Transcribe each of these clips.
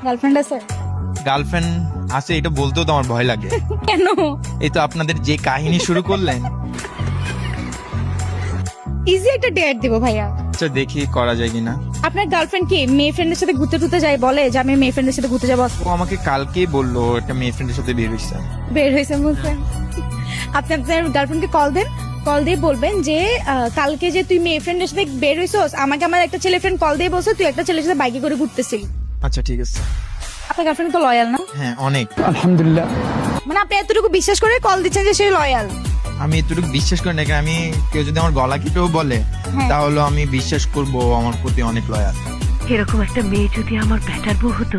Girlfriend আছে? Girlfriend আছে এটা বলতেও তো আমার ভয় লাগে। কেন? এই তো আপনাদের যে কাহিনী শুরু করলেন। ইজি একটা ডেট দিব ভাইয়া। আচ্ছা দেখি করা যায় কিনা। আপনার গার্লফ্রেন্ড কি মেয়ে ফ্রেন্ডের সাথে ঘুরতে টুরতে যায়, বলে যে আমি মেয়ে ফ্রেন্ডের সাথে ঘুরতে যাবো? ও আমাকে কালকেই বললো একটা মেয়ে ফ্রেন্ডের সাথে বের হইছে। বের হয়েছে বলছেন? আপনি আপনার গার্লফ্রেন্ডকে কল দেন, কল দিয়ে বলবেন যে কালকে যে তুই মেয়ে ফ্রেন্ডের সাথে বের হইছস, আমাকে আমার একটা ছেলে ফ্রেন্ড কল দিয়ে বলছে তুই একটা ছেলের সাথে বাইকে করে ঘুরতেছিলি। আচ্ছা ঠিক আছে। আপনার গার্লফ্রেন্ড তো লয়াল না? হ্যাঁ অনেক। আলহামদুলিল্লাহ। মানে আপনি এতটুকু বিশ্বাস করে কল দিচ্ছেন যে সে লয়াল? আমি এতটুকু বিশ্বাস করি না, আমি কেউ যদি আমার গলা কেটেও বলে হ্যাঁ। তাহলে আমি বিশ্বাস করব আমার প্রতি অনেক লয়াল। এরকম একটা মেয়ে যদি আমার ব্যাটার বউ হতো।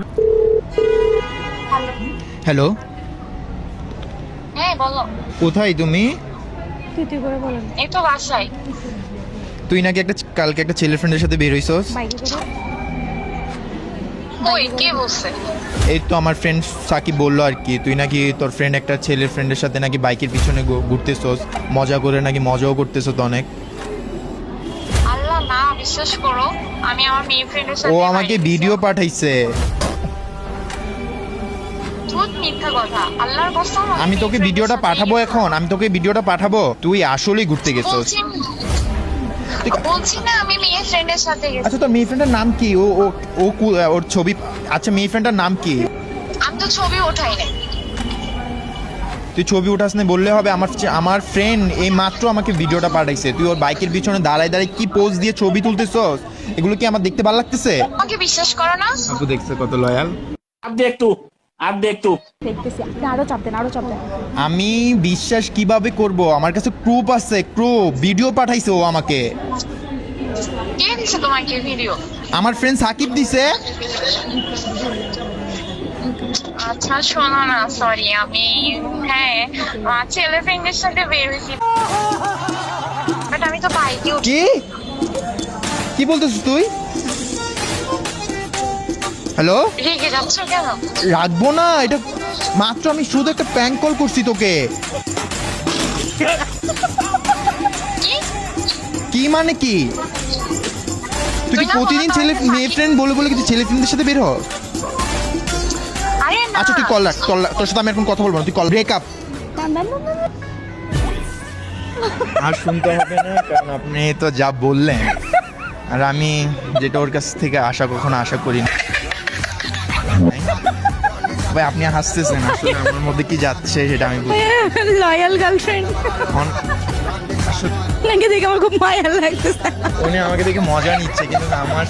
হ্যালো, হ্যাঁ বলো। কোথায় তুমি? তুই করে বলেন। এই তো বাসায়। তুই নাকি কালকে একটা ছেলে ফ্রেন্ডের সাথে বের হইছস? বাইকে করে? ওই কে বলছে? এই তো আমার ফ্রেন্ড সাকিব বললো আর কি, তুই নাকি তোর ফ্রেন্ড একটা ছেলের ফ্রেন্ডের সাথে নাকি বাইকের পিছনে ঘুরতেছস, মজা করে নাকি মজাও করতেছস অনেক। আল্লাহ না, বিশ্বাস করো আমি আমার মেয়ে ফ্রেন্ডের সাথে ও আমাকে ভিডিও পাঠাইছে। ধুত, মিথ্যা কথা। আল্লাহর কসম আমি তোকে ভিডিওটা পাঠাবো এখন, আমি তোকে ভিডিওটা পাঠাবো। তুই আসলেই ঘুরতে গেছস? বলছি না আমি মেয়ে ফ্রেন্ডের সাথে গেছি। আচ্ছা তোর মেয়ে ফ্রেন্ডের নাম কি? ও ও ও ওর ছবি। আচ্ছা মেয়ে ফ্রেন্ডের নাম কি? আমি তো ছবি ওঠাই নাই। তুই ছবি উঠাস না বললে হবে? আমার ফ্রেন্ড এই মাত্র আমাকে ভিডিওটা পাঠাইছে, তুই ওর বাইকের পিছনে দাঁড়ায় দাঁড়ায় কি পোজ দিয়ে ছবি তুলতেছস। এগুলো কি আমার দেখতে ভালো লাগতেছে? আমাকে বিশ্বাস করো না? আপু দেখছে কত লয়াল। দেখতেছি, আপনি আরো চাপ দেন, আরো চাপ দেন। আমি বিশ্বাস কিভাবে করব? আমার কাছে প্রুফ আছে, প্রুফ। ভিডিও পাঠাইছে ও আমাকে। কে দিছে তোমাকে ভিডিও? আমার ফ্রেন্ড সাকিব দিছে। আচ্ছা শোনো না, সরি আমি হ্যাঁ ছেলে ফ্রেন্ডের সাথে বের হয়েছি, বাট আমি তো বাইকে উঠি। কি কি বলতেছিস তুই? হ্যালো, রেগে যাচ্ছ কেন? রাখবো না, এটা মাত্র আমি শুধু একটা প্র্যাঙ্ক কল করছি তোকে। কি কি মানে কি? তুই কি তুই না প্রতিদিন বলো ছেলে তাহলে মেয়ে ফ্রেন্ড বলে বলে কি তুই ছেলে ফ্রেন্ডের সাথে বের হ? আরে না। আচ্ছা তুই কল রাখ, তোর সাথে আমি এখন কথা বলবো না, তুই কল ব্রেকআপ। আর শুনতে হবে না, কারণ আপনি তো যা বললেন আর আমি যেটা ওর কাছ থেকে কখনো আশা করি না। ভাই আপনি হাসতেছেন, আসলে আমার মধ্যে কি যাচ্ছে সেটা আমি বুঝি। লয়াল গার্লফ্রেন্ড আসলে নাকি দেখে আমার খুব মায়া লাগতেছে। উনি আমাকে দেখে মজা নিচ্ছে, কিন্তু আমার